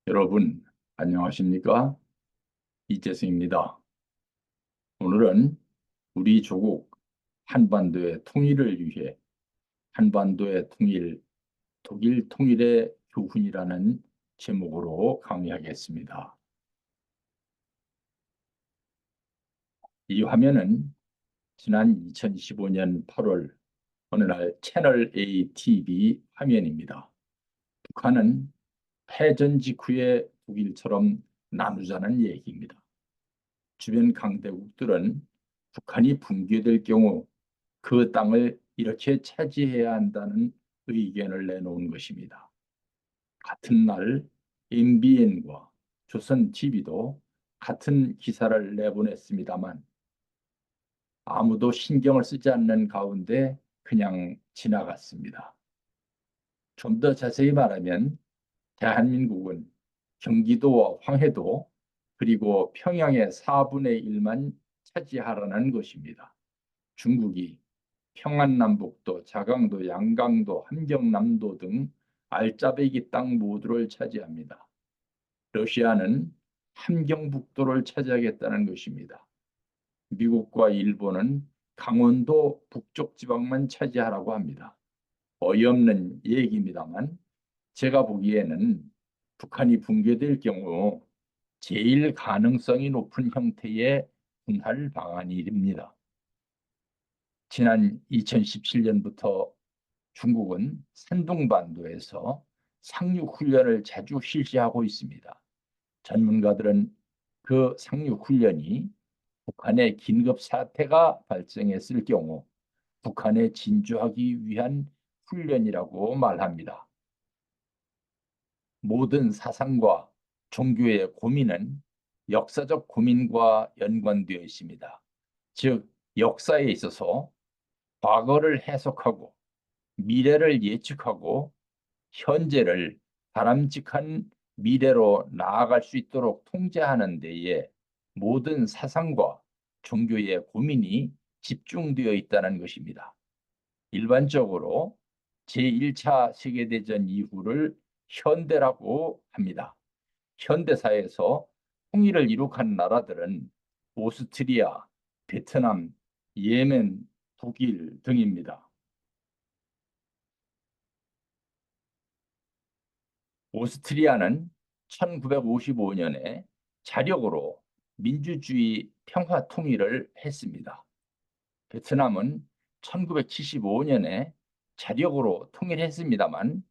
여러분, 안녕하십니까? 이재승입니다. 오늘은 우리 조국 한반도의 통일을 위해 한반도의 통일, 독일 통일의 교훈이라는 제목으로 강의하겠습니다. 이 화면은 지난 2015년 8월 어느 날 채널 A TV 화면입니다. 북한은 패전 직후의 독일처럼 나누자는 얘기입니다. 주변 강대국들은 북한이 붕괴될 경우 그 땅을 이렇게 차지해야 한다는 의견을 내놓은 것입니다. 같은 날 MBN과 조선 TV도 같은 기사를 내보냈습니다만 아무도 신경을 쓰지 않는 가운데 그냥 지나갔습니다. 좀 더 자세히 말하면 대한민국은 경기도와 황해도 그리고 평양의 4분의 1만 차지하라는 것입니다. 중국이 평안남북도, 자강도, 양강도, 함경남도 등 알짜배기 땅 모두를 차지합니다. 러시아는 함경북도를 차지하겠다는 것입니다. 미국과 일본은 강원도 북쪽 지방만 차지하라고 합니다. 어이없는 얘기입니다만 제가 보기에는 북한이 붕괴될 경우 제일 가능성이 높은 형태의 분할 방안입니다. 지난 2017년부터 중국은 산둥반도에서 상륙훈련을 자주 실시하고 있습니다. 전문가들은 그 상륙훈련이 북한의 긴급 사태가 발생했을 경우 북한에 진주하기 위한 훈련이라고 말합니다. 모든 사상과 종교의 고민은 역사적 고민과 연관되어 있습니다. 즉, 역사에 있어서 과거를 해석하고 미래를 예측하고 현재를 바람직한 미래로 나아갈 수 있도록 통제하는 데에 모든 사상과 종교의 고민이 집중되어 있다는 것입니다. 일반적으로 제1차 세계대전 이후를 현대라고 합니다. 현대사에서 통일을 이룩한 나라들은 오스트리아, 베트남, 예멘, 독일 등입니다. 오스트리아는 1955년에 자력으로 민주주의 평화 통일을 했습니다. 베트남은 1975년에 자력으로 통일했습니다만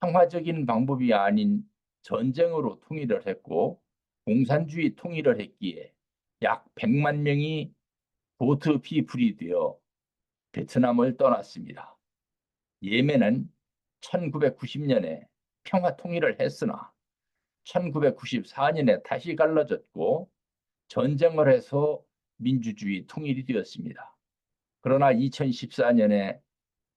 평화적인 방법이 아닌 전쟁으로 통일을 했고 공산주의 통일을 했기에 약 100만 명이 보트 피플이 되어 베트남을 떠났습니다. 예멘은 1990년에 평화 통일을 했으나 1994년에 다시 갈라졌고 전쟁을 해서 민주주의 통일이 되었습니다. 그러나 2014년에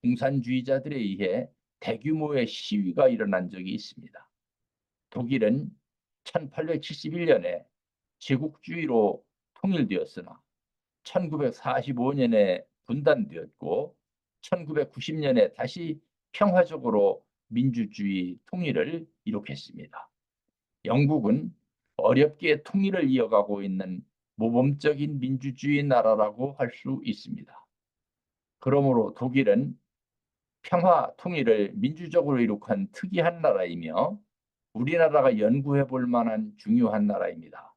공산주의자들에 의해 대규모의 시위가 일어난 적이 있습니다. 독일은 1871년에 제국주의로 통일되었으나 1945년에 분단되었고 1990년에 다시 평화적으로 민주주의 통일을 이룩했습니다. 영국은 어렵게 통일을 이어가고 있는 모범적인 민주주의 나라라고 할 수 있습니다. 그러므로 독일은 평화 통일을 민주적으로 이룩한 특이한 나라이며 우리나라가 연구해 볼 만한 중요한 나라입니다.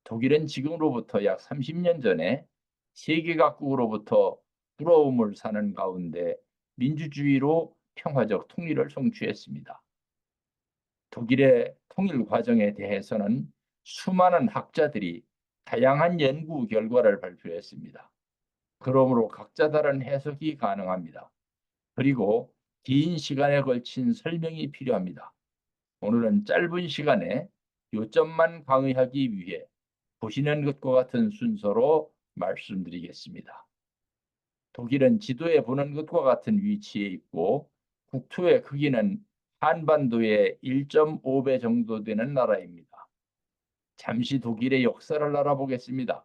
독일은 지금으로부터 약 30년 전에 세계 각국으로부터 부러움을 사는 가운데 민주주의로 평화적 통일을 성취했습니다. 독일의 통일 과정에 대해서는 수많은 학자들이 다양한 연구 결과를 발표했습니다. 그러므로 각자 다른 해석이 가능합니다. 그리고 긴 시간에 걸친 설명이 필요합니다. 오늘은 짧은 시간에 요점만 강의하기 위해 보시는 것과 같은 순서로 말씀드리겠습니다. 독일은 지도에 보는 것과 같은 위치에 있고 국토의 크기는 한반도의 1.5배 정도 되는 나라입니다. 잠시 독일의 역사를 알아보겠습니다.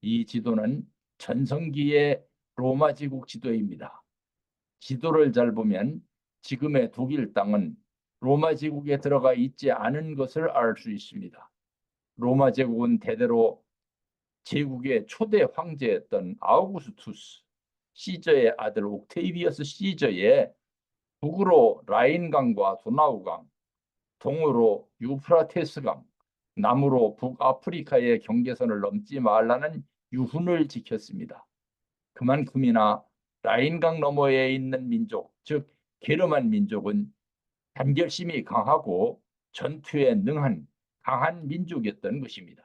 이 지도는 전성기의 로마 제국 지도입니다. 지도를 잘 보면 지금의 독일 땅은 로마 제국에 들어가 있지 않은 것을 알 수 있습니다. 로마 제국은 대대로 제국의 초대 황제였던 아우구스투스 시저의 아들 옥테이비어스 시저의 북으로 라인강과 도나우강, 동으로 유프라테스강, 남으로 북아프리카의 경계선을 넘지 말라는 유훈을 지켰습니다. 그만큼이나 라인강 너머에 있는 민족, 즉 게르만 민족은 단결심이 강하고 전투에 능한 강한 민족이었던 것입니다.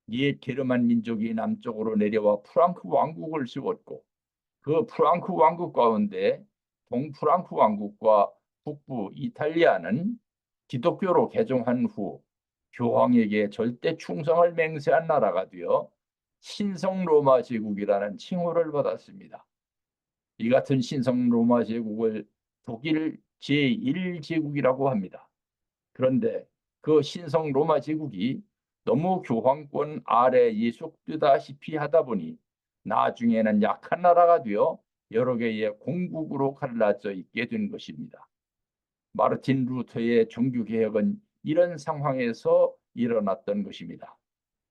옛 게르만 민족이 남쪽으로 내려와 프랑크 왕국을 세웠고 그 프랑크 왕국 가운데 동프랑크 왕국과 북부 이탈리아는 기독교로 개종한 후 교황에게 절대 충성을 맹세한 나라가 되어 신성 로마 제국이라는 칭호를 받았습니다. 이 같은 신성 로마 제국을 독일 제1제국이라고 합니다. 그런데 그 신성 로마 제국이 너무 교황권 아래 예속되다시피 하다 보니 나중에는 약한 나라가 되어 여러 개의 공국으로 갈라져 있게 된 것입니다. 마르틴 루터의 종교개혁은 이런 상황에서 일어났던 것입니다.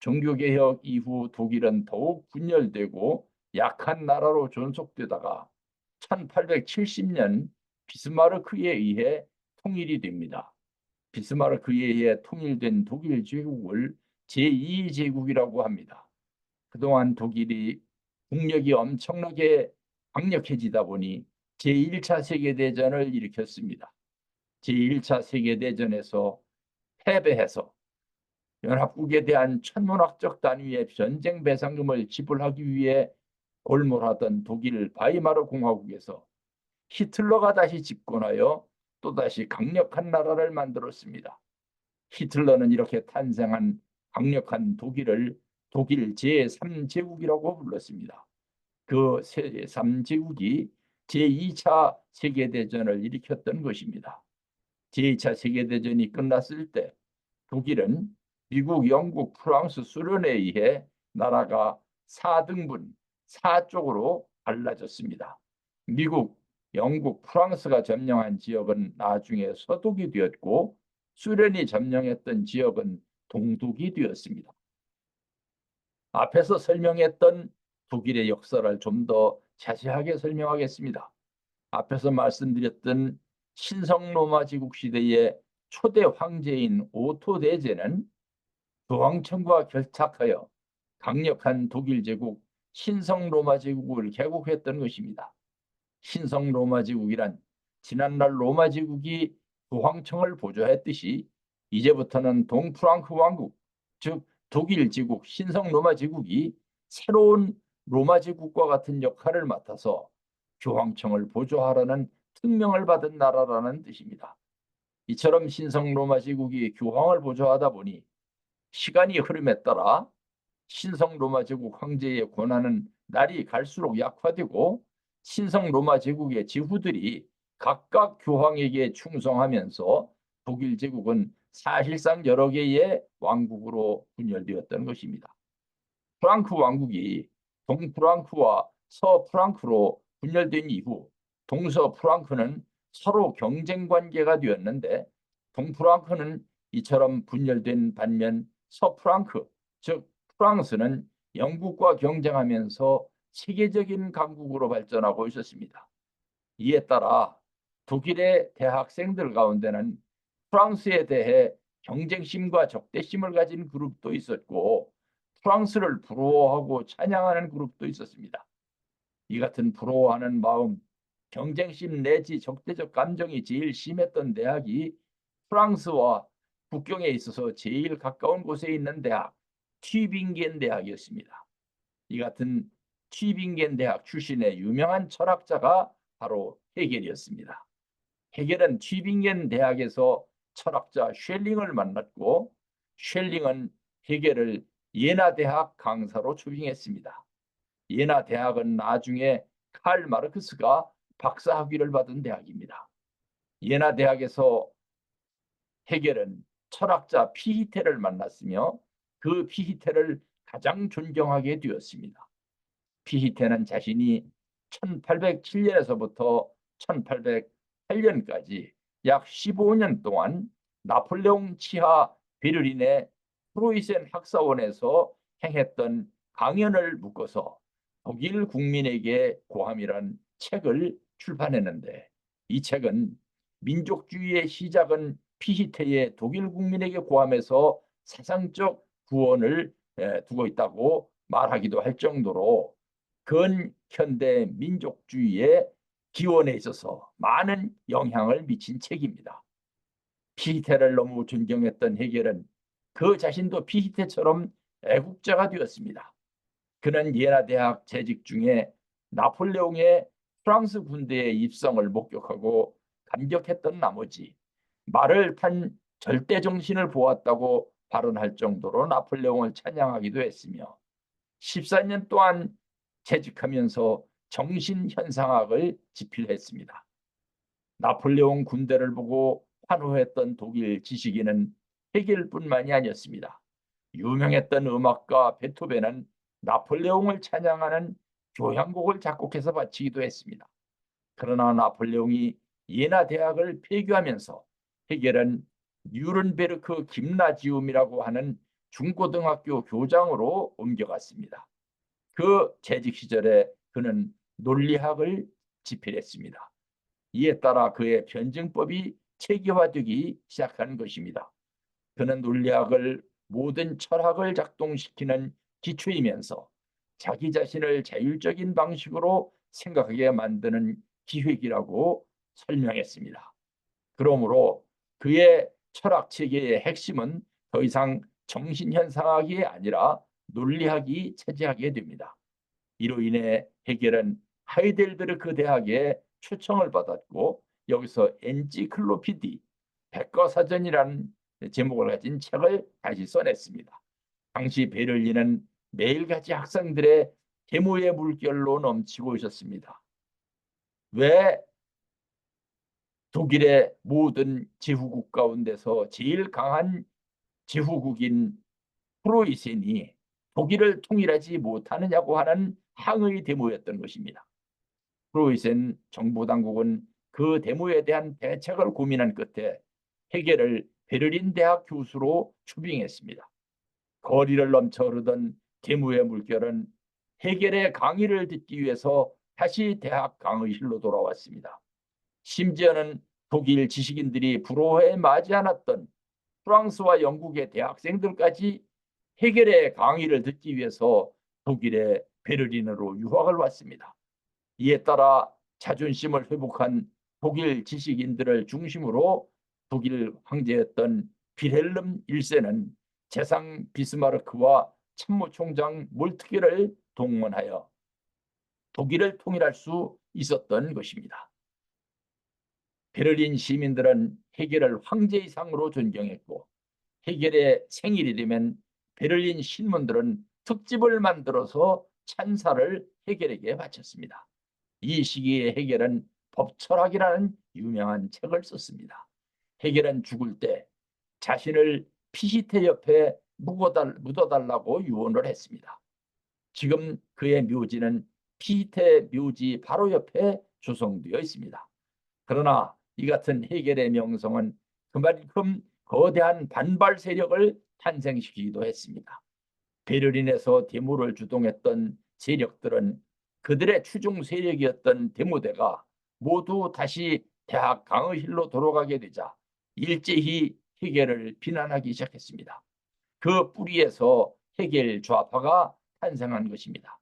종교개혁 이후 독일은 더욱 분열되고 약한 나라로 존속되다가 1870년 비스마르크에 의해 통일이 됩니다. 비스마르크에 의해 통일된 독일 제국을 제2제국이라고 합니다. 그동안 독일이 국력이 엄청나게 강력해지다 보니 제1차 세계대전을 일으켰습니다. 제1차 세계대전에서 패배해서 연합국에 대한 천문학적 단위의 전쟁 배상금을 지불하기 위해 골몰하던 독일 바이마르 공화국에서 히틀러가 다시 집권하여 또다시 강력한 나라를 만들었습니다. 히틀러는 이렇게 탄생한 강력한 독일을 독일 제3제국이라고 불렀습니다. 그 제3제국이 제2차 세계대전을 일으켰던 것입니다. 제2차 세계대전이 끝났을 때 독일은 미국, 영국, 프랑스, 소련에 의해 나라가 4등분, 4쪽으로 갈라졌습니다. 미국, 영국, 프랑스가 점령한 지역은 나중에 서독이 되었고 소련이 점령했던 지역은 동독이 되었습니다. 앞에서 설명했던 독일의 역사를 좀 더 자세하게 설명하겠습니다. 앞에서 말씀드렸던 신성 로마 제국 시대의 초대 황제인 오토 대제는 교황청과 결탁하여 강력한 독일 제국 신성 로마 제국을 개국했던 것입니다. 신성 로마 제국이란 지난날 로마 제국이 교황청을 보조했듯이 이제부터는 동프랑크 왕국, 즉 독일 제국 신성 로마 제국이 새로운 로마 제국과 같은 역할을 맡아서 교황청을 보조하라는 특명을 받은 나라라는 뜻입니다. 이처럼 신성 로마 제국이 교황을 보조하다 보니 시간이 흐름에 따라 신성 로마 제국 황제의 권한은 날이 갈수록 약화되고 신성 로마 제국의 지후들이 각각 교황에게 충성하면서 독일 제국은 사실상 여러 개의 왕국으로 분열되었던 것입니다. 프랑크 왕국이 동프랑크와 서프랑크로 분열된 이후 동서프랑크는 서로 경쟁 관계가 되었는데 동프랑크는 이처럼 분열된 반면 서프랑크, 즉 프랑스는 영국과 경쟁하면서 세계적인 강국으로 발전하고 있었습니다. 이에 따라 독일의 대학생들 가운데는 프랑스에 대해 경쟁심과 적대심을 가진 그룹도 있었고 프랑스를 부러워하고 찬양하는 그룹도 있었습니다. 이 같은 부러워하는 마음, 경쟁심 내지 적대적 감정이 제일 심했던 대학이 프랑스와 국경에 있어서 제일 가까운 곳에 있는 대학, 튜빙겐 대학이었습니다. 이 같은 튜빙겐 대학 출신의 유명한 철학자가 바로 헤겔이었습니다. 헤겔은 튜빙겐 대학에서 철학자 쉘링을 만났고 쉘링은 헤겔을 예나 대학 강사로 초빙했습니다. 예나 대학은 나중에 칼 마르크스가 박사학위를 받은 대학입니다. 예나 대학에서 헤겔은 철학자 피히테를 만났으며 그 피히테를 가장 존경하게 되었습니다. 피히테는 자신이 1807년에서부터 1808년까지 약 15년 동안 나폴레옹 치하 베를린의 프로이센 학사원에서 행했던 강연을 묶어서 독일 국민에게 고함이란 책을 출판했는데, 이 책은 민족주의의 시작은 피히테의 독일 국민에게 고함에서 사상적 구원을 두고 있다고 말하기도 할 정도로 근현대 민족주의의 기원에 있어서 많은 영향을 미친 책입니다. 피히테를 너무 존경했던 헤겔은 그 자신도 피히테처럼 애국자가 되었습니다. 그는 예나 대학 재직 중에 나폴레옹의 프랑스 군대의 입성을 목격하고 감격했던 나머지 말을 탄 절대 정신을 보았다고 발언할 정도로 나폴레옹을 찬양하기도 했으며, 14년 동안 재직하면서 정신현상학을 집필했습니다. 나폴레옹 군대를 보고 환호했던 독일 지식인은 헤겔뿐만이 아니었습니다. 유명했던 음악가 베토벤은 나폴레옹을 찬양하는 교향곡을 작곡해서 바치기도 했습니다. 그러나 나폴레옹이 예나 대학을 폐교하면서 헤겔은 뉘른베르크 김나지움이라고 하는 중고등학교 교장으로 옮겨갔습니다. 그 재직 시절에 그는 논리학을 집필했습니다. 이에 따라 그의 변증법이 체계화되기 시작한 것입니다. 그는 논리학을 모든 철학을 작동시키는 기초이면서 자기 자신을 자율적인 방식으로 생각하게 만드는 기획이라고 설명했습니다. 그러므로 그의 철학 체계의 핵심은 더 이상 정신현상학이 아니라 논리학이 차지하게 됩니다. 이로 인해 헤겔은 하이델베르크 대학에 초청을 받았고, 여기서 엔치클로피디 백과사전이라는 제목을 가진 책을 다시 써냈습니다. 당시 베를린은 매일같이 학생들의 데모의 물결로 넘치고 있었습니다. 왜 독일의 모든 제후국 가운데서 제일 강한 제후국인 프로이센이 독일을 통일하지 못하느냐고 하는 항의 데모였던 것입니다. 프로이센 정부 당국은 그 데모에 대한 대책을 고민한 끝에 헤겔을 베를린 대학 교수로 추빙했습니다. 거리를 넘쳐 흐르던 데모의 물결은 헤겔의 강의를 듣기 위해서 다시 대학 강의실로 돌아왔습니다. 심지어는 독일 지식인들이 부러워해 마지 않았던 프랑스와 영국의 대학생들까지 헤겔의 강의를 듣기 위해서 독일의 베를린으로 유학을 왔습니다. 이에 따라 자존심을 회복한 독일 지식인들을 중심으로 독일 황제였던 빌헬름 1세는 재상 비스마르크와 참모총장 몰트게를 동원하여 독일을 통일할 수 있었던 것입니다. 베를린 시민들은 헤겔을 황제의 상으로 존경했고, 헤겔의 생일이 되면 베를린 신문들은 특집을 만들어서 찬사를 헤겔에게 바쳤습니다. 이 시기에 헤겔은 법철학이라는 유명한 책을 썼습니다. 헤겔은 죽을 때 자신을 피시테 옆에 묻어달라고 유언을 했습니다. 지금 그의 묘지는 피시테 묘지 바로 옆에 조성되어 있습니다. 그러나 이 같은 헤겔의 명성은 그만큼 거대한 반발 세력을 탄생시키기도 했습니다. 베를린에서 데모를 주동했던 세력들은 그들의 추종 세력이었던 데모대가 모두 다시 대학 강의실로 돌아가게 되자 일제히 헤겔을 비난하기 시작했습니다. 그 뿌리에서 헤겔 좌파가 탄생한 것입니다.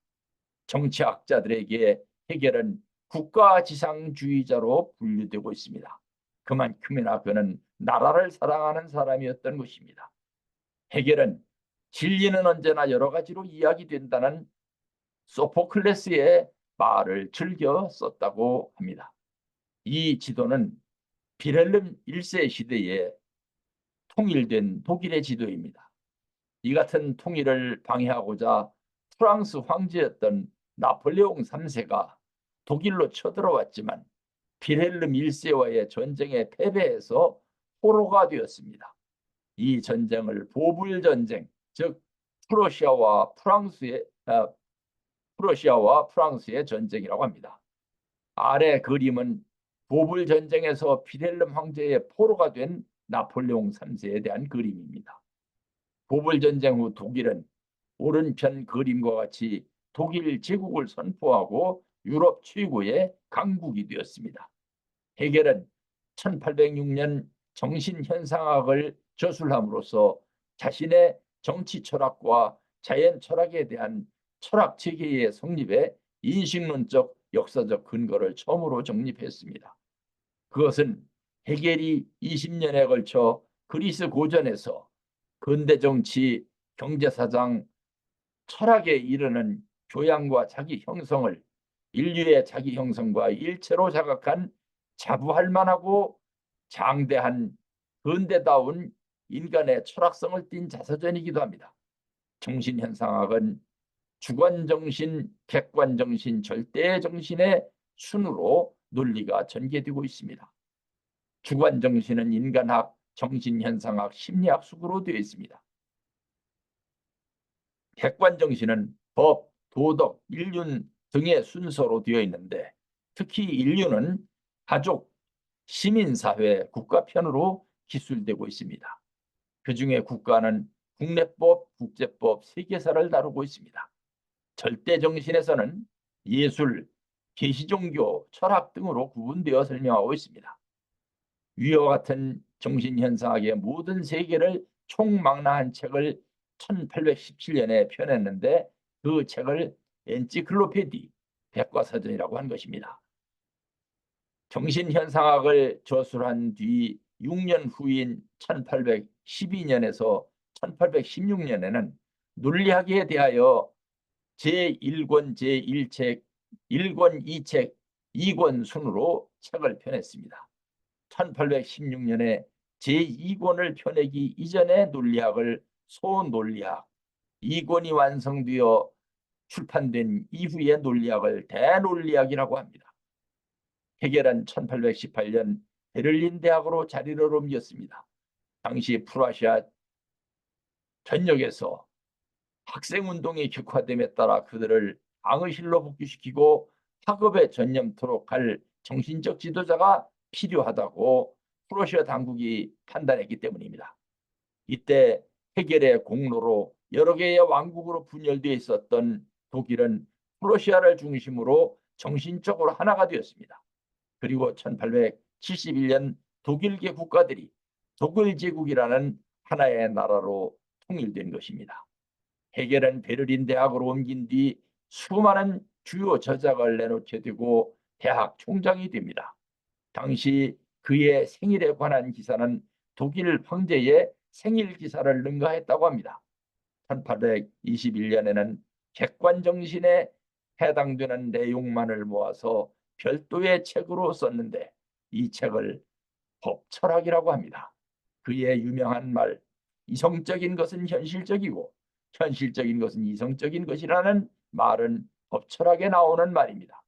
정치학자들에게 헤겔은 국가지상주의자로 분류되고 있습니다. 그만큼이나 그는 나라를 사랑하는 사람이었던 것입니다. 헤겔은 진리는 언제나 여러 가지로 이야기된다는 소포클레스의 말을 즐겨 썼다고 합니다. 이 지도는 빌헬름 1세 시대에 통일된 독일의 지도입니다. 이 같은 통일을 방해하고자 프랑스 황제였던 나폴레옹 3세가 독일로 쳐들어왔지만 빌헬름 1세와의 전쟁에 패배해서 포로가 되었습니다. 이 전쟁을 보불전쟁, 즉 프로시아와 프랑스의 전쟁이라고 합니다. 아래 그림은 보불 전쟁에서 피렐름 황제의 포로가 된 나폴레옹 3세에 대한 그림입니다. 보불 전쟁 후 독일은 오른편 그림과 같이 독일 제국을 선포하고 유럽 최고의 강국이 되었습니다. 헤겔은 1806년 정신현상학을 저술함으로써 자신의 정치 철학과 자연 철학에 대한 철학 체계의 성립에 인식론적 역사적 근거를 처음으로 정립했습니다. 그것은 헤겔이 20년에 걸쳐 그리스 고전에서 근대 정치, 경제사상, 철학에 이르는 교양과 자기 형성을 인류의 자기 형성과 일체로 자각한 자부할 만하고 장대한 근대다운 인간의 철학성을 띤 자서전이기도 합니다. 정신현상학은 주관정신, 객관정신, 절대정신의 순으로 논리가 전개되고 있습니다. 주관정신은 인간학, 정신현상학, 심리학 숙으로 되어 있습니다. 객관정신은 법, 도덕, 인륜 등의 순서로 되어 있는데 특히 인륜은 가족, 시민사회, 국가편으로 기술되고 있습니다. 그중에 국가는 국내법, 국제법, 세계사를 다루고 있습니다. 절대정신에서는 예술, 계시종교, 철학 등으로 구분되어 설명하고 있습니다. 위와 같은 정신현상학의 모든 세계를 총망라한 책을 1817년에 펴냈는데 그 책을 엔치클로페디, 백과사전이라고 한 것입니다. 정신현상학을 저술한 뒤 6년 후인 1812년에서 1816년에는 논리학에 대하여 제1권 제1책, 1권 2책, 2권 순으로 책을 펴냈습니다. 1816년에 제2권을 펴내기 이전의 논리학을 소논리학, 2권이 완성되어 출판된 이후의 논리학을 대논리학이라고 합니다. 헤겔은 1818년 베를린 대학으로 자리를 옮겼습니다. 당시 프로아시아 전역에서 학생운동이 격화됨에 따라 그들을 방의실로 복귀시키고 학업에 전념토록 할 정신적 지도자가 필요하다고 프로시아 당국이 판단했기 때문입니다. 이때 헤겔의 공로로 여러 개의 왕국으로 분열되어 있었던 독일은 프로시아를 중심으로 정신적으로 하나가 되었습니다. 그리고 1871년 독일계 국가들이 독일 제국이라는 하나의 나라로 통일된 것입니다. 헤겔은 베를린 대학으로 옮긴 뒤 수많은 주요 저작을 내놓게 되고 대학 총장이 됩니다. 당시 그의 생일에 관한 기사는 독일 황제의 생일 기사를 능가했다고 합니다. 1821년에는 객관정신에 해당되는 내용만을 모아서 별도의 책으로 썼는데 이 책을 법철학이라고 합니다. 그의 유명한 말, 이성적인 것은 현실적이고 현실적인 것은 이성적인 것이라는 말은 법철학에 나오는 말입니다.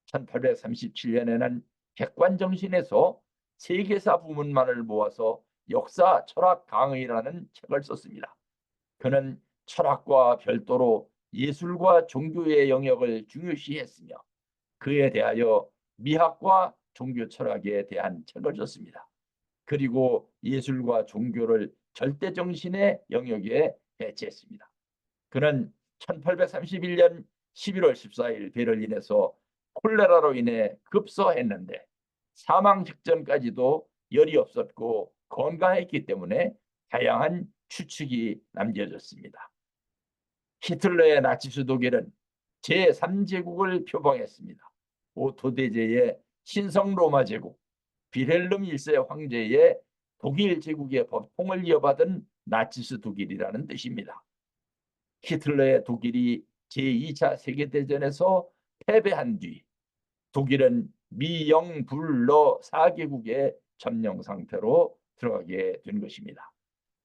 1837년에는 객관정신에서 세계사 부문만을 모아서 역사 철학 강의라는 책을 썼습니다. 그는 철학과 별도로 예술과 종교의 영역을 중요시했으며 그에 대하여 미학과 종교 철학에 대한 책을 썼습니다. 그리고 예술과 종교를 절대정신의 영역에 배치했습니다. 그는 1831년 11월 14일 베를린에서 콜레라로 인해 급서했는데 사망 직전까지도 열이 없었고 건강했기 때문에 다양한 추측이 남겨졌습니다. 히틀러의 나치스 독일은 제3제국을 표방했습니다. 오토 대제의 신성 로마 제국, 빌헬름 1세 황제의 독일 제국의 법통을 이어받은 나치스 독일이라는 뜻입니다. 히틀러의 독일이 제2차 세계대전에서 패배한 뒤 독일은 미영불러 4개국의 점령 상태로 들어가게 된 것입니다.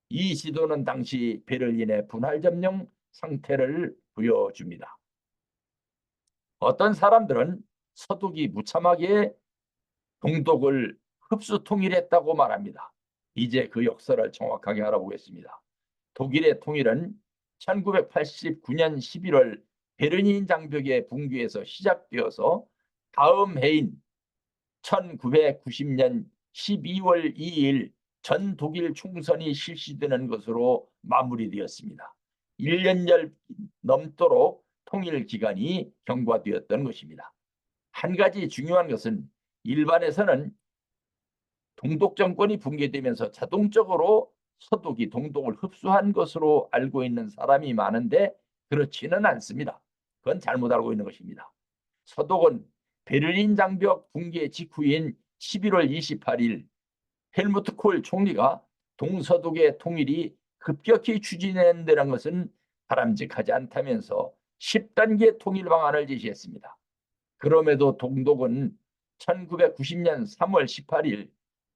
이 시도는 당시 베를린의 분할 점령 상태를 보여줍니다. 어떤 사람들은 서독이 무참하게 동독을 흡수 통일했다고 말합니다. 이제 그 역사를 정확하게 알아보겠습니다. 독일의 통일은 1989년 11월 베르닌 장벽의 붕괴에서 시작되어서 다음 해인 1990년 12월 2일 전 독일 총선이 실시되는 것으로 마무리되었습니다. 1년 넘도록 통일 기간이 경과되었던 것입니다. 한 가지 중요한 것은 일반에서는 동독 정권이 붕괴되면서 자동적으로 서독이 동독을 흡수한 것으로 알고 있는 사람이 많은데 그렇지는 않습니다. 그건 잘못 알고 있는 것입니다. 서독은 베를린 장벽 붕괴 직후인 11월 28일 헬무트 콜 총리가 동서독의 통일이 급격히 추진된다는 것은 바람직하지 않다면서 10단계 통일 방안을 제시했습니다. 그럼에도 동독은 1990년 3월 18일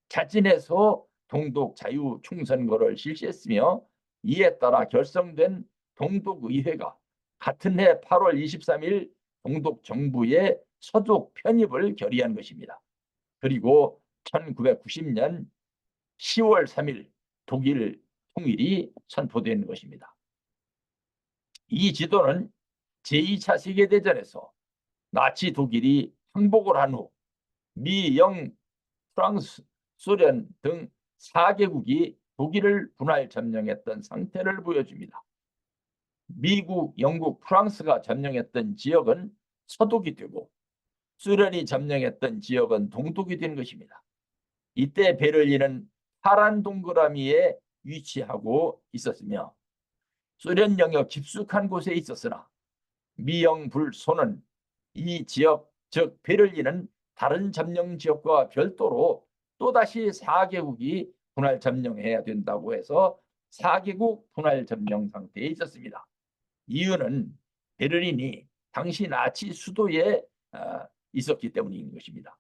자진해서 동독 자유 총선거를 실시했으며 이에 따라 결성된 동독의회가 같은 해 8월 23일 동독 정부의 서독 편입을 결의한 것입니다. 그리고 1990년 10월 3일 독일 통일이 선포된 것입니다. 이 지도는 제2차 세계대전에서 나치 독일이 항복을 한 후 미, 영, 프랑스, 소련 등 4개국이 독일을 분할 점령했던 상태를 보여줍니다. 미국, 영국, 프랑스가 점령했던 지역은 서독이 되고 소련이 점령했던 지역은 동독이 된 것입니다. 이때 베를린은 파란 동그라미에 위치하고 있었으며 소련 영역 깊숙한 곳에 있었으나 미영 불소는 이 지역, 즉 베를린은 다른 점령 지역과 별도로 또다시 4개국이 분할 점령해야 된다고 해서 4개국 분할 점령 상태에 있었습니다. 이유는 베를린이 당시 나치 수도에 있었기 때문인 것입니다.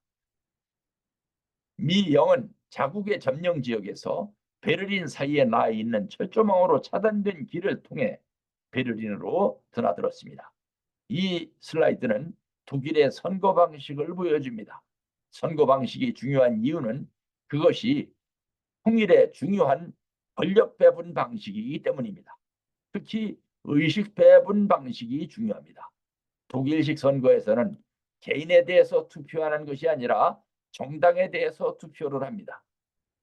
미영은 자국의 점령 지역에서 베를린 사이에 나 있는 철조망으로 차단된 길을 통해 베를린으로 드나들었습니다. 이 슬라이드는 독일의 선거 방식을 보여줍니다. 선거 방식이 중요한 이유는 그것이 통일의 중요한 권력 배분 방식이기 때문입니다. 특히 의식 배분 방식이 중요합니다. 독일식 선거에서는 개인에 대해서 투표하는 것이 아니라 정당에 대해서 투표를 합니다.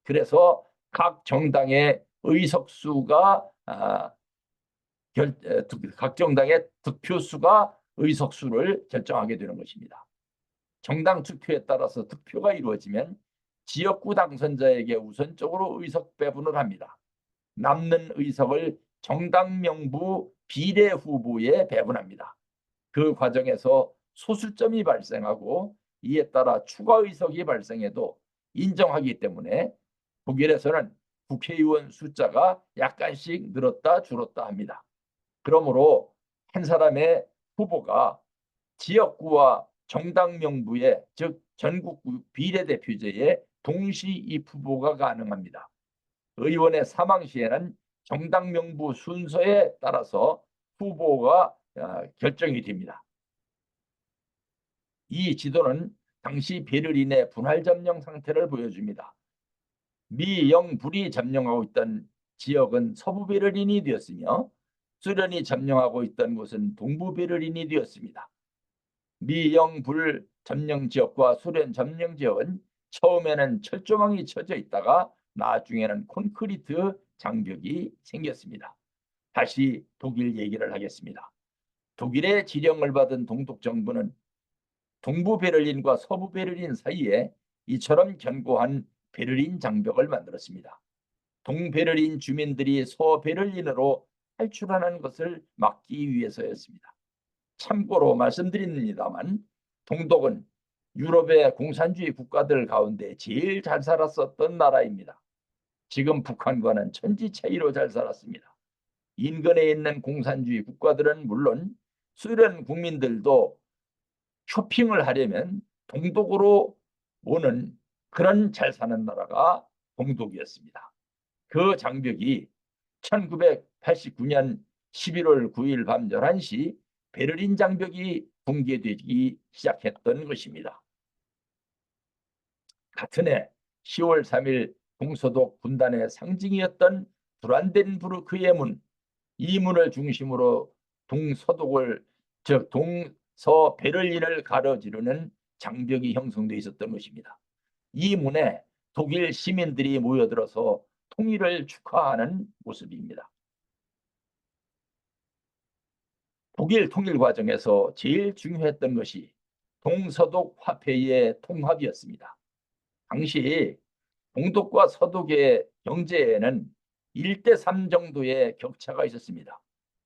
그래서 각 정당의 의석수가 각 정당의 득표수가 의석수를 결정하게 되는 것입니다. 정당 투표에 따라서 득표가 이루어지면 지역구 당선자에게 우선적으로 의석 배분을 합니다. 남는 의석을 정당 명부 비례 후보에 배분합니다. 그 과정에서 소수점이 발생하고 이에 따라 추가 의석이 발생해도 인정하기 때문에 독일에서는 국회의원 숫자가 약간씩 늘었다 줄었다 합니다. 그러므로 한 사람의 후보가 지역구와 정당 명부에 즉 전국구 비례대표제에 동시 입후보가 가능합니다. 의원의 사망 시에는 정당 명부 순서에 따라서 후보가 결정이 됩니다. 이 지도는 당시 베를린의 분할 점령 상태를 보여줍니다. 미, 영, 불이 점령하고 있던 지역은 서부 베를린이 되었으며 소련이 점령하고 있던 곳은 동부 베를린이 되었습니다. 미, 영, 불 점령 지역과 소련 점령 지역은 처음에는 철조망이 쳐져 있다가 나중에는 콘크리트 장벽이 생겼습니다. 다시 독일 얘기를 하겠습니다. 독일의 지령을 받은 동독 정부는 동부 베를린과 서부 베를린 사이에 이처럼 견고한 베를린 장벽을 만들었습니다. 동베를린 주민들이 서베를린으로 탈출하는 것을 막기 위해서였습니다. 참고로 말씀드립니다만 동독은 유럽의 공산주의 국가들 가운데 제일 잘 살았었던 나라입니다. 지금 북한과는 천지 차이로 잘 살았습니다. 인근에 있는 공산주의 국가들은 물론 소련 국민들도 쇼핑을 하려면 동독으로 오는 그런 잘 사는 나라가 동독이었습니다. 그 장벽이 1989년 11월 9일 밤 11시 베를린 장벽이 붕괴되기 시작했던 것입니다. 같은 해 10월 3일 동서독 분단의 상징이었던 브란덴부르크의 문, 이 문을 중심으로 동서독을 즉 동서 베를린을 가로지르는 장벽이 형성돼 있었던 것입니다. 이 문에 독일 시민들이 모여들어서 통일을 축하하는 모습입니다. 독일 통일 과정에서 제일 중요했던 것이 동서독 화폐의 통합이었습니다. 당시 동독과 서독의 경제에는 1대3 정도의 격차가 있었습니다.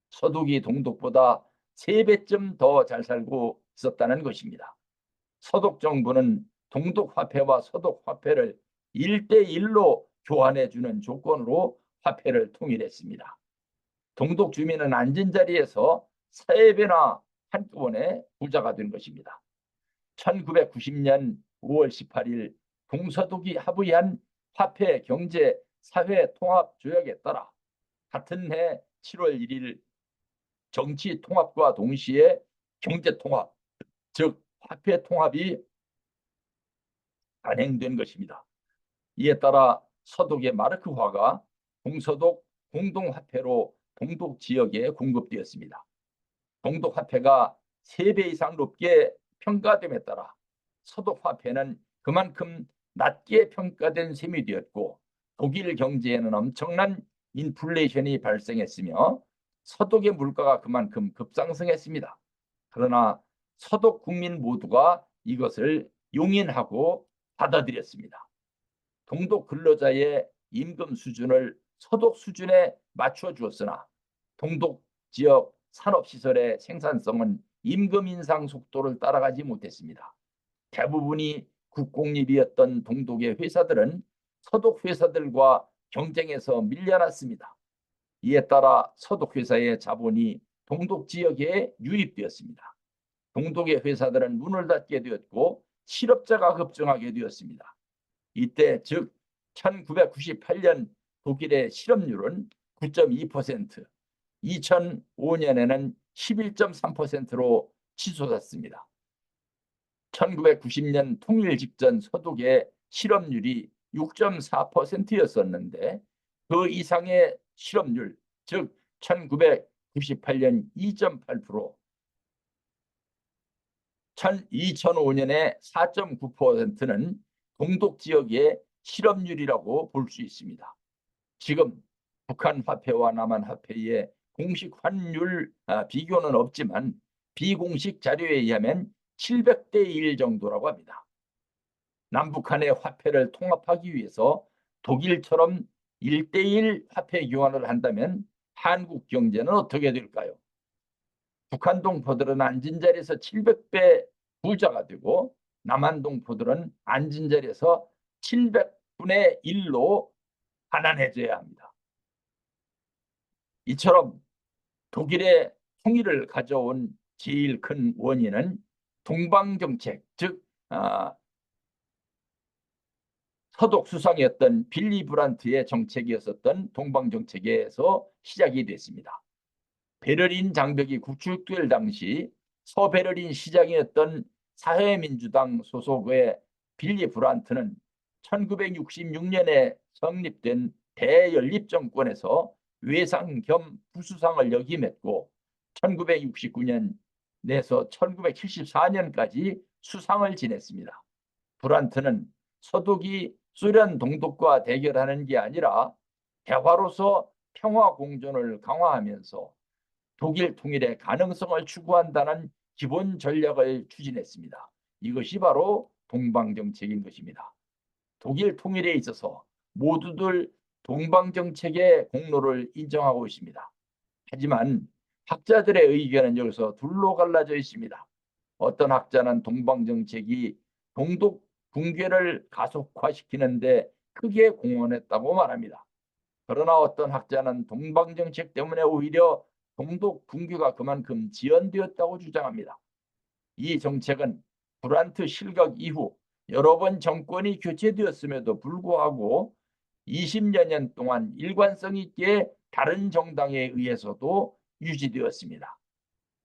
서독이 동독보다 3배쯤 더 잘 살고 있었다는 것입니다. 서독 정부는 동독 화폐와 서독 화폐를 1대1로 교환해주는 조건으로 화폐를 통일했습니다. 동독 주민은 앉은 자리에서 3배나 한꺼번에 부자가 된 것입니다. 1990년 5월 18일 동서독이 합의한 화폐 경제 사회 통합 조약에 따라 같은 해 7월 1일 정치 통합과 동시에 경제 통합, 즉 화폐 통합이 단행된 것입니다. 이에 따라 서독의 마르크화가 동서독 공동화폐로 동독 지역에 공급되었습니다. 동독 화폐가 3배 이상 높게 평가됨에 따라 서독 화폐는 그만큼 낮게 평가된 셈이 되었고 독일 경제에는 엄청난 인플레이션이 발생했으며 서독의 물가가 그만큼 급상승했습니다. 그러나 서독 국민 모두가 이것을 용인하고 받아들였습니다. 동독 근로자의 임금 수준을 서독 수준에 맞춰 주었으나 동독 지역 산업시설의 생산성은 임금 인상 속도를 따라가지 못했습니다. 대부분이 국공립이었던 동독의 회사들은 서독 회사들과 경쟁해서 밀려났습니다. 이에 따라 서독 회사의 자본이 동독 지역에 유입되었습니다. 동독의 회사들은 문을 닫게 되었고 실업자가 급증하게 되었습니다. 이때 즉 1998년 독일의 실업률은 9.2%, 2005년에는 11.3%로 치솟았습니다. 1990년 통일 직전 서독의 실업률이 6.4%였었는데 그 이상의 실업률, 즉 1998년 2.8%, 2005년에 4.9%는 동독 지역의 실업률이라고 볼 수 있습니다. 지금 북한 화폐와 남한 화폐의 공식 환율 비교는 없지만 비공식 자료에 의하면 700대 1 정도라고 합니다. 남북한의 화폐를 통합하기 위해서 독일처럼 1대1 화폐 교환을 한다면 한국 경제는 어떻게 될까요? 북한 동포들은 앉은 자리에서 700배 부자가 되고 남한 동포들은 앉은 자리에서 700분의 1로 가난해져야 합니다. 이처럼 독일의 통일을 가져온 제일 큰 원인은 동방정책, 즉 서독 수상이었던 빌리 브란트의 정책이었었던 동방정책에서 시작이 됐습니다. 베를린 장벽이 구축될 당시 서베를린 시장이었던 사회민주당 소속의 빌리 브란트는 1966년에 성립된 대연립정권에서 외상 겸 부수상을 역임했고 1969년 내서 1974년까지 수상을 지냈습니다. 브란트는 서독이 소련 동독과 대결하는 게 아니라 대화로서 평화 공존을 강화하면서 독일 통일의 가능성을 추구한다는 기본 전략을 추진했습니다. 이것이 바로 동방정책인 것입니다. 독일 통일에 있어서 모두들 동방정책의 공로를 인정하고 있습니다. 하지만 학자들의 의견은 여기서 둘로 갈라져 있습니다. 어떤 학자는 동방정책이 동독 붕괴를 가속화시키는데 크게 공헌했다고 말합니다. 그러나 어떤 학자는 동방정책 때문에 오히려 동독 붕괴가 그만큼 지연되었다고 주장합니다. 이 정책은 브란트 실각 이후 여러 번 정권이 교체되었음에도 불구하고 20여 년 동안 일관성 있게 다른 정당에 의해서도 유지되었습니다.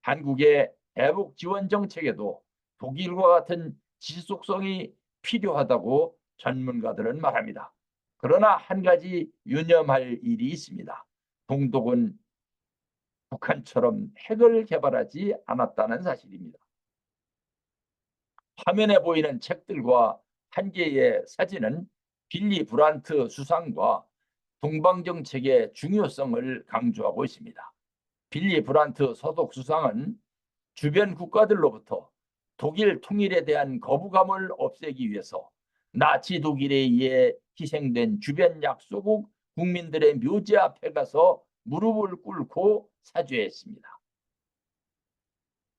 한국의 대북 지원 정책에도 독일과 같은 지속성이 필요하다고 전문가들은 말합니다. 그러나 한 가지 유념할 일이 있습니다. 동독은 북한처럼 핵을 개발하지 않았다는 사실입니다. 화면에 보이는 책들과 한 개의 사진은 빌리 브란트 수상과 동방정책의 중요성을 강조하고 있습니다. 빌리 브란트 서독 수상은 주변 국가들로부터 독일 통일에 대한 거부감을 없애기 위해서 나치 독일에 의해 희생된 주변 약소국 국민들의 묘지 앞에 가서 무릎을 꿇고 사죄했습니다.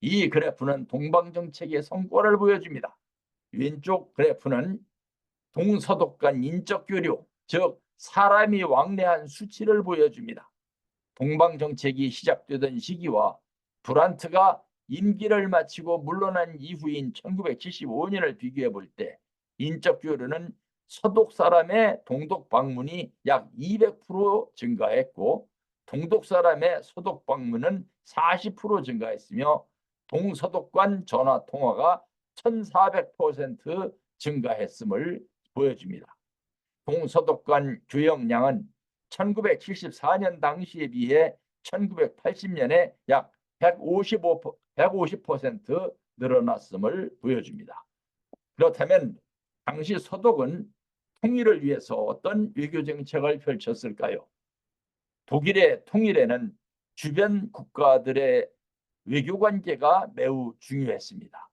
이 그래프는 동방정책의 성과를 보여줍니다. 왼쪽 그래프는 동서독 간 인적 교류, 즉 사람이 왕래한 수치를 보여줍니다. 동방정책이 시작되던 시기와 브란트가 임기를 마치고 물러난 이후인 1975년을 비교해 볼 때 인적 교류는 서독 사람의 동독 방문이 약 200% 증가했고 동독 사람의 서독 방문은 40% 증가했으며 동서독 간 전화 통화가 1400% 증가했음을 보여줍니다. 동서독 간 교역량은 1974년 당시에 비해 1980년에 약 150% 늘어났음을 보여줍니다. 그렇다면 당시 서독은 통일을 위해서 어떤 외교 정책을 펼쳤을까요? 독일의 통일에는 주변 국가들의 외교 관계가 매우 중요했습니다.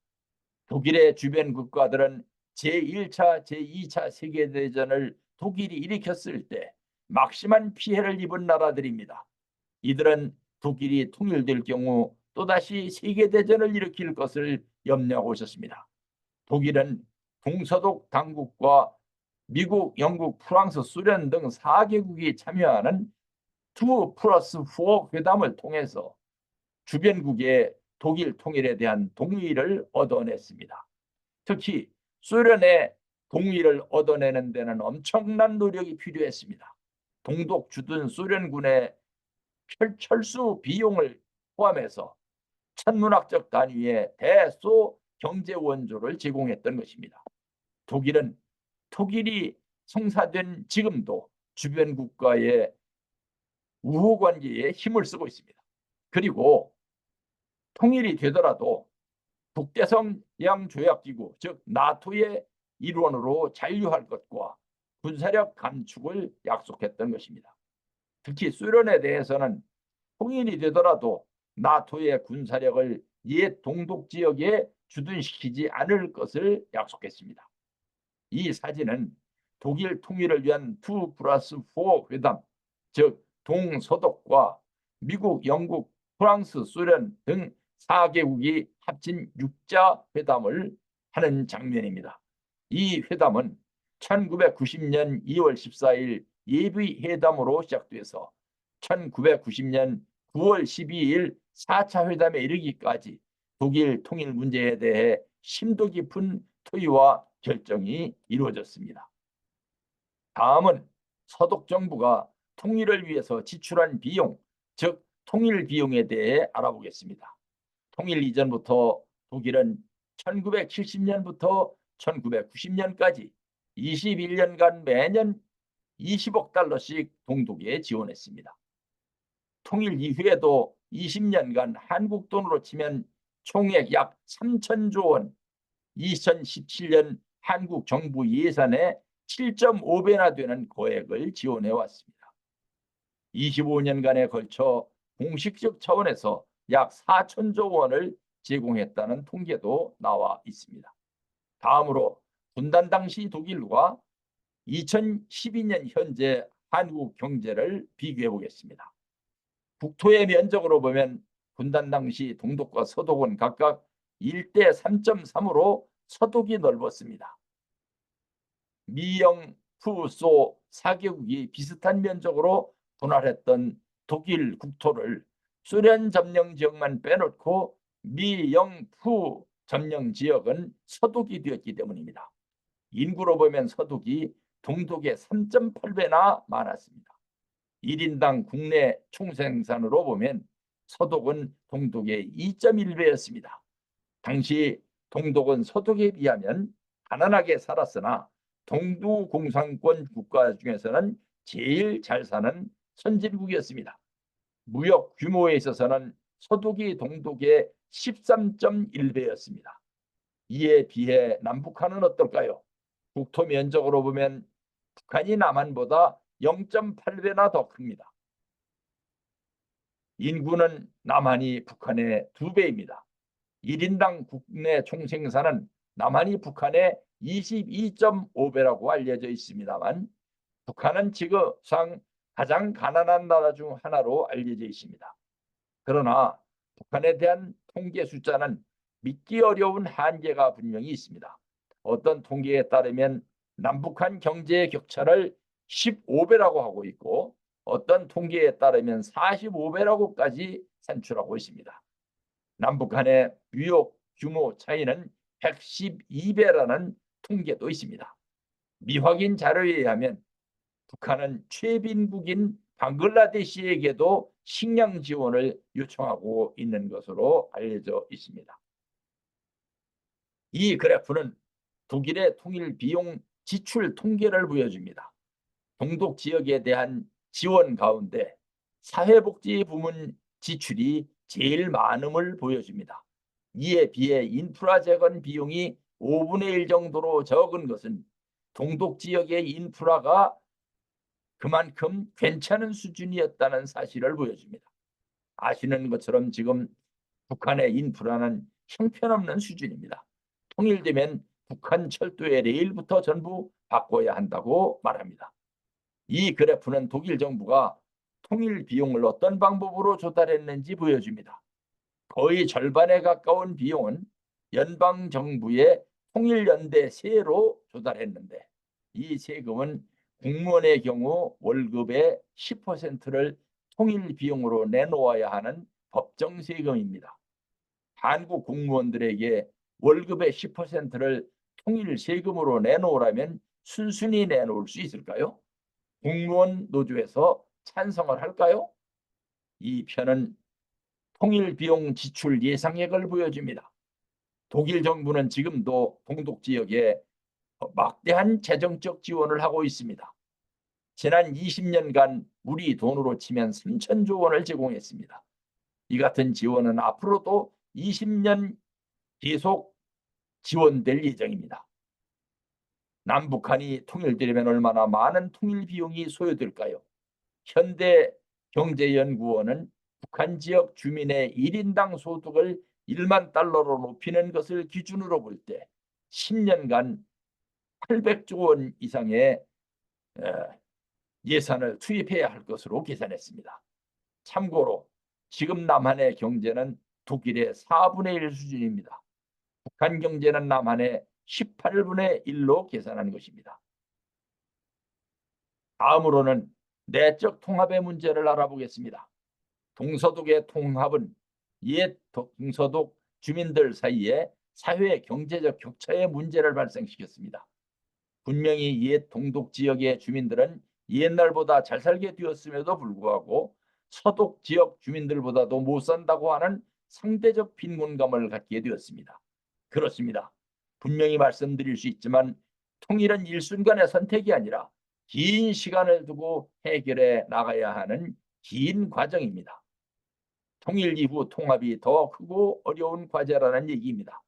독일의 주변 국가들은 제1차, 제2차 세계대전을 독일이 일으켰을 때 막심한 피해를 입은 나라들입니다. 이들은 독일이 통일될 경우 또다시 세계대전을 일으킬 것을 염려하고 있었습니다. 독일은 동서독 당국과 미국, 영국, 프랑스, 소련 등 4개국이 참여하는 2+4 회담을 통해서 주변국의 독일 통일에 대한 동의를 얻어냈습니다. 특히 소련의 동의를 얻어내는 데는 엄청난 노력이 필요했습니다. 동독 주둔 소련군의 철수 비용을 포함해서 천문학적 단위의 대소 경제 원조를 제공했던 것입니다. 독일이 성사된 지금도 주변 국가의 우호 관계에 힘을 쓰고 있습니다. 그리고 통일이 되더라도 북대서양 조약기구 즉 나토의 일원으로 잔류할 것과 군사력 감축을 약속했던 것입니다. 특히 소련에 대해서는 통일이 되더라도 나토의 군사력을 옛 동독 지역에 주둔시키지 않을 것을 약속했습니다. 이 사진은 독일 통일을 위한 2+4 회담, 즉 동서독과 미국, 영국, 프랑스, 소련 등 4개국이 합친 6자 회담을 하는 장면입니다. 이 회담은 1990년 2월 14일 예비회담으로 시작돼서 1990년 9월 12일 4차 회담에 이르기까지 독일 통일 문제에 대해 심도 깊은 토의와 결정이 이루어졌습니다. 다음은 서독 정부가 통일을 위해서 지출한 비용, 즉 통일 비용에 대해 알아보겠습니다. 통일 이전부터 독일은 1970년부터 1990년까지 21년간 매년 20억 달러씩 동독에 지원했습니다. 통일 이후에도 20년간 한국 돈으로 치면 총액 약 3천조 원, 2017년 한국 정부 예산의 7.5배나 되는 거액을 지원해 왔습니다. 25년간에 걸쳐 공식적 차원에서 약 4천조 원을 제공했다는 통계도 나와 있습니다. 다음으로 분단 당시 독일과 2012년 현재 한국 경제를 비교해 보겠습니다. 국토의 면적으로 보면 분단 당시 동독과 서독은 각각 1대 3.3으로 서독이 넓었습니다. 미영, 푸, 소 4개국이 비슷한 면적으로 분할했던 독일 국토를 소련 점령 지역만 빼놓고 미, 영, 푸 점령 지역은 서독이 되었기 때문입니다. 인구로 보면 서독이 동독의 3.8배나 많았습니다. 1인당 국내 총생산으로 보면 서독은 동독의 2.1배였습니다. 당시 동독은 서독에 비하면 가난하게 살았으나 동두공산권 국가 중에서는 제일 잘 사는 선진국이었습니다. 무역 규모에 있어서는 서독이 동독의 13.1배였습니다. 이에 비해 남북한은 어떨까요? 국토 면적으로 보면 북한이 남한보다 0.8배나 더 큽니다. 인구는 남한이 북한의 2배입니다. 1인당 국내 총생산은 남한이 북한의 22.5배라고 알려져 있습니다만 북한은 지구상 가장 가난한 나라 중 하나로 알려져 있습니다. 그러나 북한에 대한 통계 숫자는 믿기 어려운 한계가 분명히 있습니다. 어떤 통계에 따르면 남북한 경제 격차를 15배라고 하고 있고 어떤 통계에 따르면 45배라고까지 산출하고 있습니다. 남북한의 무역 규모 차이는 112배라는 통계도 있습니다. 미확인 자료에 의하면 북한은 최빈국인 방글라데시에게도 식량 지원을 요청하고 있는 것으로 알려져 있습니다. 이 그래프는 독일의 통일 비용 지출 통계를 보여줍니다. 동독 지역에 대한 지원 가운데 사회복지 부문 지출이 제일 많음을 보여줍니다. 이에 비해 인프라 재건 비용이 5분의 1 정도로 적은 것은 동독 지역의 인프라가 그만큼 괜찮은 수준이었다는 사실을 보여줍니다. 아시는 것처럼 지금 북한의 인프라는 형편없는 수준입니다. 통일되면 북한 철도의 레일부터 전부 바꿔야 한다고 말합니다. 이 그래프는 독일 정부가 통일 비용을 어떤 방법으로 조달했는지 보여줍니다. 거의 절반에 가까운 비용은 연방정부의 통일연대 세로 조달했는데 이 세금은 공무원의 경우 월급의 10%를 통일 비용으로 내놓아야 하는 법정 세금입니다. 한국 공무원들에게 월급의 10%를 통일 세금으로 내놓으라면 순순히 내놓을 수 있을까요? 공무원 노조에서 찬성을 할까요? 이 편은 통일 비용 지출 예상액을 보여줍니다. 독일 정부는 지금도 동독 지역에 막대한 재정적 지원을 하고 있습니다. 지난 20년간 우리 돈으로 치면 3천조 원을 제공했습니다. 이 같은 지원은 앞으로도 20년 계속 지원될 예정입니다. 남북한이 통일되려면 얼마나 많은 통일 비용이 소요될까요? 현대경제연구원은 북한 지역 주민의 1인당 소득을 1만 달러로 높이는 것을 기준으로 볼 때 10년간 800조 원 이상의 예산을 투입해야 할 것으로 계산했습니다. 참고로 지금 남한의 경제는 독일의 4분의 1 수준입니다. 북한 경제는 남한의 18분의 1로 계산한 것입니다. 다음으로는 내적 통합의 문제를 알아보겠습니다. 동서독의 통합은 옛 동서독 주민들 사이에 사회 경제적 격차의 문제를 발생시켰습니다. 분명히 옛 동독 지역의 주민들은 옛날보다 잘 살게 되었음에도 불구하고 서독 지역 주민들보다도 못 산다고 하는 상대적 빈곤감을 갖게 되었습니다. 그렇습니다. 분명히 말씀드릴 수 있지만 통일은 일순간의 선택이 아니라 긴 시간을 두고 해결해 나가야 하는 긴 과정입니다. 통일 이후 통합이 더 크고 어려운 과제라는 얘기입니다.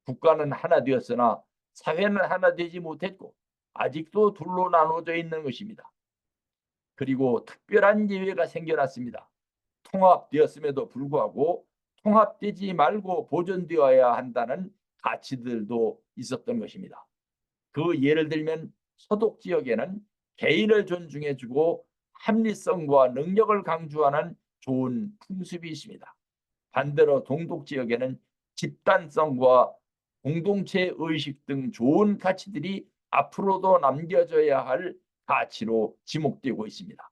국가는 하나 되었으나 사회는 하나 되지 못했고 아직도 둘로 나눠져 있는 것입니다. 그리고 특별한 예외가 생겨났습니다. 통합되었음에도 불구하고 통합되지 말고 보존되어야 한다는 가치들도 있었던 것입니다. 그 예를 들면 서독 지역에는 개인을 존중해주고 합리성과 능력을 강조하는 좋은 풍습이 있습니다. 반대로 동독 지역에는 집단성과 공동체 의식 등 좋은 가치들이 앞으로도 남겨져야 할 가치로 지목되고 있습니다.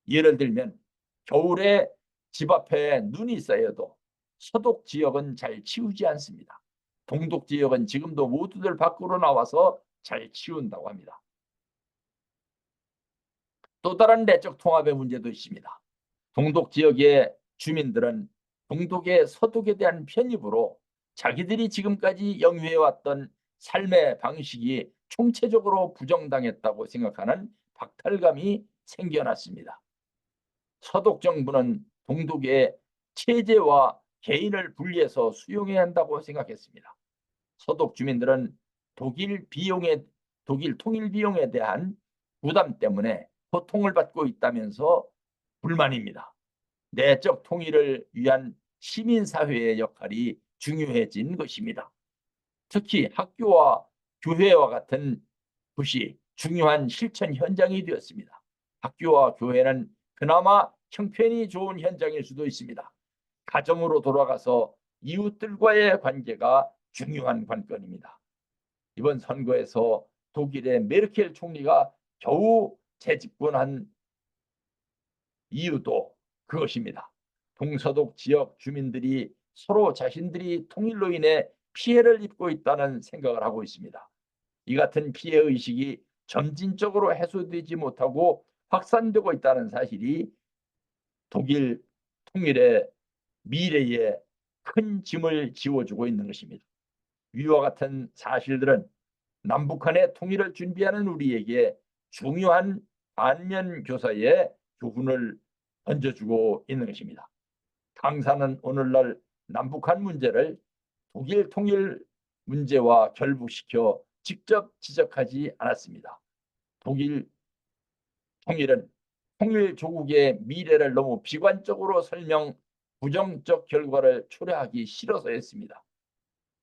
예를 들면 겨울에 집 앞에 눈이 쌓여도 서독 지역은 잘 치우지 않습니다. 동독 지역은 지금도 모두들 밖으로 나와서 잘 치운다고 합니다. 또 다른 내적 통합의 문제도 있습니다. 동독 지역의 주민들은 동독의 서독에 대한 편입으로 자기들이 지금까지 영위해왔던 삶의 방식이 총체적으로 부정당했다고 생각하는 박탈감이 생겨났습니다. 서독 정부는 동독의 체제와 개인을 분리해서 수용해야 한다고 생각했습니다. 서독 주민들은 독일 통일 비용에 대한 부담 때문에 고통을 받고 있다면서 불만입니다. 내적 통일을 위한 시민사회의 역할이 중요해진 것입니다. 특히 학교와 교회와 같은 곳이 중요한 실천 현장이 되었습니다. 학교와 교회는 그나마 형편이 좋은 현장일 수도 있습니다. 가정으로 돌아가서 이웃들과의 관계가 중요한 관건입니다. 이번 선거에서 독일의 메르켈 총리가 겨우 재집권한 이유도 그것입니다. 동서독 지역 주민들이 서로 자신들이 통일로 인해 피해를 입고 있다는 생각을 하고 있습니다. 이 같은 피해의식이 점진적으로 해소되지 못하고 확산되고 있다는 사실이 독일 통일의 미래에 큰 짐을 지워주고 있는 것입니다. 위와 같은 사실들은 남북한의 통일을 준비하는 우리에게 중요한 반면 교사의 교훈을 던져주고 있는 것입니다. 강사는 오늘날 남북한 문제를 독일 통일 문제와 결부시켜 직접 지적하지 않았습니다. 독일 통일은 통일 조국의 미래를 너무 비관적으로 설명, 부정적 결과를 초래하기 싫어서였습니다.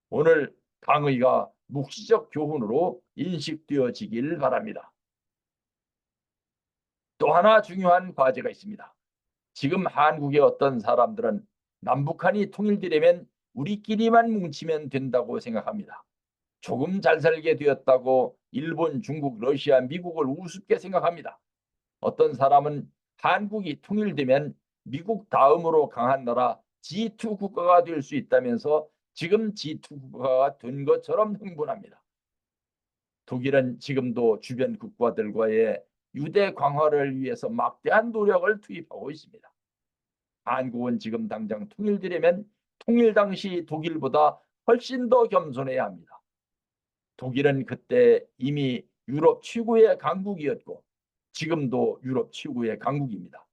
오늘 강의가 묵시적 교훈으로 인식되어지길 바랍니다. 또 하나 중요한 과제가 있습니다. 지금 한국의 어떤 사람들은 남북한이 통일되려면 우리끼리만 뭉치면 된다고 생각합니다. 조금 잘 살게 되었다고 일본, 중국, 러시아, 미국을 우습게 생각합니다. 어떤 사람은 한국이 통일되면 미국 다음으로 강한 나라 G2 국가가 될 수 있다면서 지금 G2 국가가 된 것처럼 흥분합니다. 독일은 지금도 주변 국가들과의 유대 강화를 위해서 막대한 노력을 투입하고 있습니다. 한국은 지금 당장 통일되려면 통일 당시 독일보다 훨씬 더 겸손해야 합니다. 독일은 그때 이미 유럽 최고의 강국이었고 지금도 유럽 최고의 강국입니다.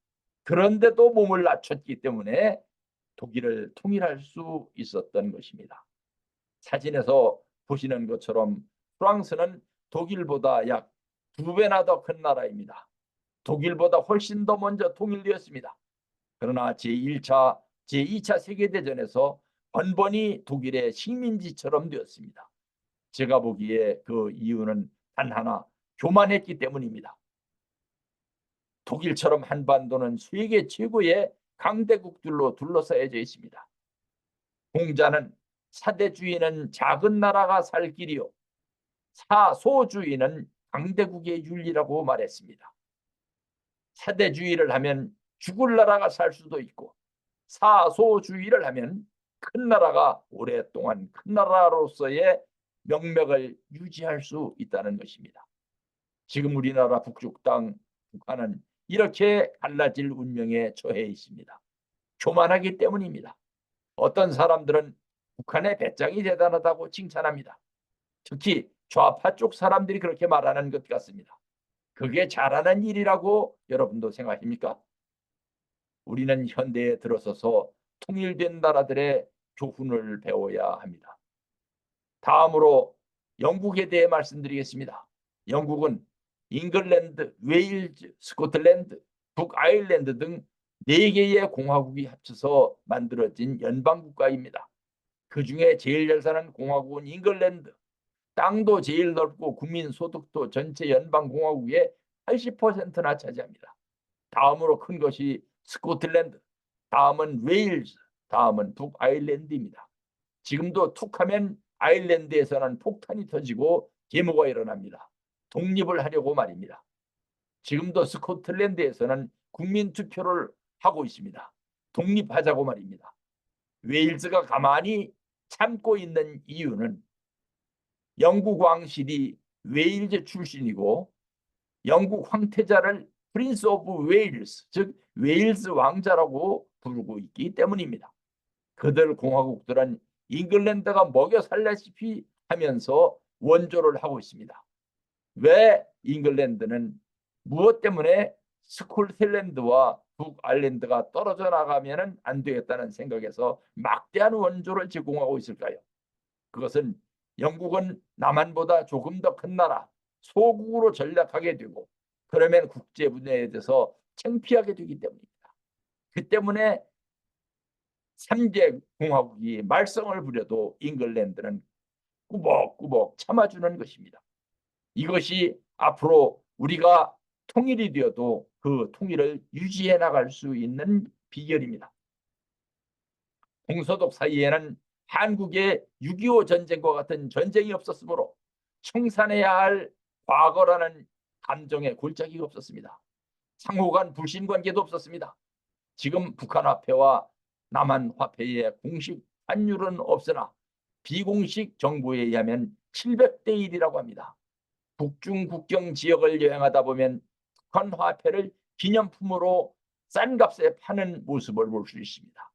그런데도 몸을 낮췄기 때문에 독일을 통일할 수 있었던 것입니다. 사진에서 보시는 것처럼 프랑스는 독일보다 약 2배나 더 큰 나라입니다. 독일보다 훨씬 더 먼저 통일되었습니다. 그러나 제2차 세계대전에서 번번이 독일의 식민지처럼 되었습니다. 제가 보기에 그 이유는 단 하나, 교만했기 때문입니다. 독일처럼 한반도는 세계 최고의 강대국들로 둘러싸여져 있습니다. 공자는 사대주의는 작은 나라가 살 길이요 사소주의는 강대국의 윤리라고 말했습니다. 사대주의를 하면 죽을 나라가 살 수도 있고 사소주의를 하면 큰 나라가 오랫동안 큰 나라로서의 명맥을 유지할 수 있다는 것입니다. 지금 우리나라 북쪽 땅 북한은 이렇게 갈라질 운명에 처해 있습니다. 교만하기 때문입니다. 어떤 사람들은 북한의 배짱이 대단하다고 칭찬합니다. 특히 좌파 쪽 사람들이 그렇게 말하는 것 같습니다. 그게 잘하는 일이라고 여러분도 생각하십니까? 우리는 현대에 들어서서 통일된 나라들의 교훈을 배워야 합니다. 다음으로 영국에 대해 말씀드리겠습니다. 영국은 잉글랜드, 웨일즈, 스코틀랜드, 북아일랜드 등 4개의 공화국이 합쳐서 만들어진 연방국가입니다. 그 중에 제일 잘 사는 공화국은 잉글랜드. 땅도 제일 넓고 국민 소득도 전체 연방공화국의 80%나 차지합니다. 다음으로 큰 것이 스코틀랜드, 다음은 웨일즈, 다음은 북아일랜드입니다. 지금도 툭하면 아일랜드에서는 폭탄이 터지고 데모가 일어납니다. 독립을 하려고 말입니다. 지금도 스코틀랜드에서는 국민 투표를 하고 있습니다. 독립하자고 말입니다. 웨일즈가 가만히 참고 있는 이유는 영국 왕실이 웨일즈 출신이고 영국 황태자를 프린스 오브 웨일스, 즉 웨일즈 왕자라고 부르고 있기 때문입니다. 그들 공화국들은 잉글랜드가 먹여 살다시피 하면서 원조를 하고 있습니다. 왜 잉글랜드는 무엇 때문에 스코틀랜드와 북아일랜드가 떨어져 나가면 안 되겠다는 생각에서 막대한 원조를 제공하고 있을까요? 그것은 영국은 남한보다 조금 더 큰 나라, 소국으로 전락하게 되고 그러면 국제 무대에 대해서 창피하게 되기 때문입니다. 그 때문에 3개 공화국이 말썽을 부려도 잉글랜드는 꾸벅꾸벅 참아주는 것입니다. 이것이 앞으로 우리가 통일이 되어도 그 통일을 유지해 나갈 수 있는 비결입니다. 동서독 사이에는 한국의 6.25 전쟁과 같은 전쟁이 없었으므로 청산해야 할 과거라는 감정의 골짜기가 없었습니다. 상호 간 불신 관계도 없었습니다. 지금 북한 화폐와 남한 화폐의 공식 환율은 없으나 비공식 정보에 의하면 700대 1이라고 합니다. 북중 국경 지역을 여행하다 보면 북한 화폐를 기념품으로 싼 값에 파는 모습을 볼 수 있습니다.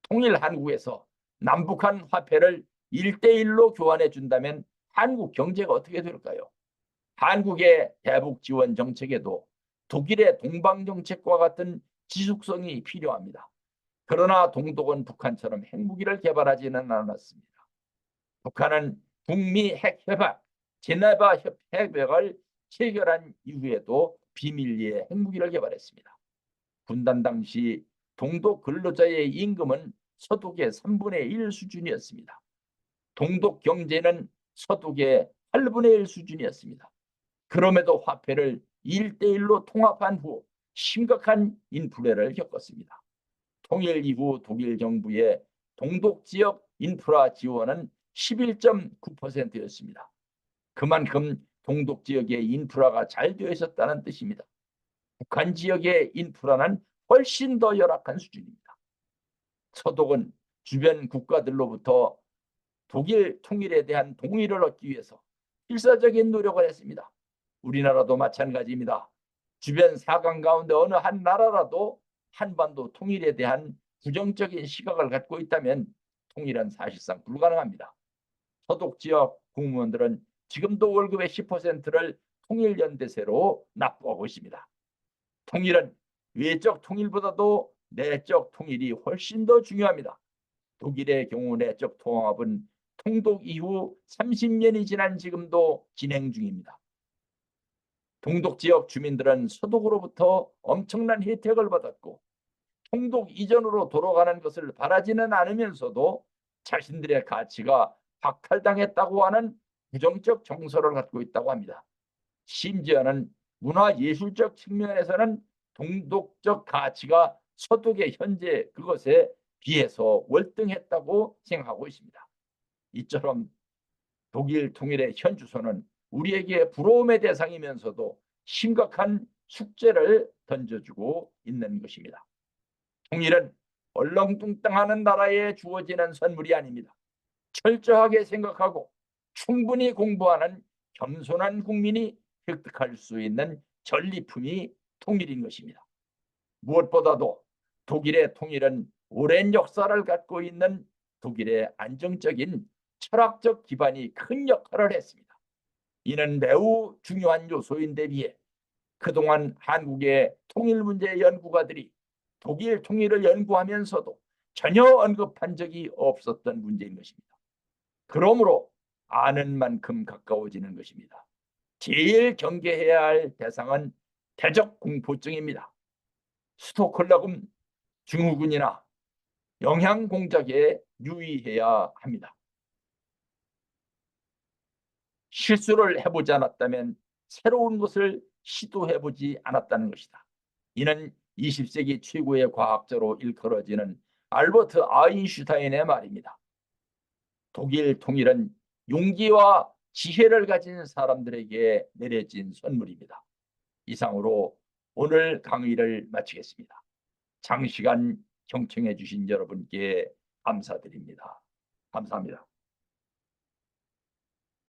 통일 한국에서 남북한 화폐를 1대1로 교환해 준다면 한국 경제가 어떻게 될까요? 한국의 대북 지원 정책에도 독일의 동방 정책과 같은 지속성이 필요합니다. 그러나 동독은 북한처럼 핵무기를 개발하지는 않았습니다. 북한은 북미 핵협약, 제네바 협약을 체결한 이후에도 비밀리에 핵무기를 개발했습니다. 분단 당시 동독 근로자의 임금은 서독의 3분의 1 수준이었습니다. 동독 경제는 서독의 8분의 1 수준이었습니다. 그럼에도 화폐를 1대1로 통합한 후 심각한 인플레를 겪었습니다. 통일 이후 독일 정부의 동독 지역 인프라 지원은 11.9%였습니다. 그만큼 동독 지역의 인프라가 잘 되어 있었다는 뜻입니다. 북한 지역의 인프라는 훨씬 더 열악한 수준입니다. 서독은 주변 국가들로부터 독일 통일에 대한 동의를 얻기 위해서 필사적인 노력을 했습니다. 우리나라도 마찬가지입니다. 주변 사강 가운데 어느 한 나라라도 한반도 통일에 대한 부정적인 시각을 갖고 있다면 통일은 사실상 불가능합니다. 서독 지역 공무원들은 지금도 월급의 10%를 통일연대세로 납부하고 있습니다. 통일은 외적 통일보다도 내적 통일이 훨씬 더 중요합니다. 독일의 경우 내적 통합은 통독 이후 30년이 지난 지금도 진행 중입니다. 동독 지역 주민들은 서독으로부터 엄청난 혜택을 받았고 통독 이전으로 돌아가는 것을 바라지는 않으면서도 자신들의 가치가 박탈당했다고 하는 부정적 정서를 갖고 있다고 합니다. 심지어는 문화예술적 측면에서는 동독적 가치가 서독의 현재 그것에 비해서 월등했다고 생각하고 있습니다. 이처럼 독일 통일의 현주소는 우리에게 부러움의 대상이면서도 심각한 숙제를 던져주고 있는 것입니다. 통일은 얼렁뚱땅하는 나라에 주어지는 선물이 아닙니다. 철저하게 생각하고 충분히 공부하는 겸손한 국민이 획득할 수 있는 전리품이 통일인 것입니다. 무엇보다도 독일의 통일은 오랜 역사를 갖고 있는 독일의 안정적인 철학적 기반이 큰 역할을 했습니다. 이는 매우 중요한 요소인데 비해 그동안 한국의 통일 문제 연구가들이 독일 통일을 연구하면서도 전혀 언급한 적이 없었던 문제인 것입니다. 그러므로 아는 만큼 가까워지는 것입니다. 제일 경계해야 할 대상은 대적 공포증입니다. 스톡홀름 증후군이나 영양 공작에 유의해야 합니다. 실수를 해보지 않았다면 새로운 것을 시도해보지 않았다는 것이다. 이는 20세기 최고의 과학자로 일컬어지는 알버트 아인슈타인의 말입니다. 독일 통일은 용기와 지혜를 가진 사람들에게 내려진 선물입니다. 이상으로 오늘 강의를 마치겠습니다. 장시간 경청해 주신 여러분께 감사드립니다. 감사합니다.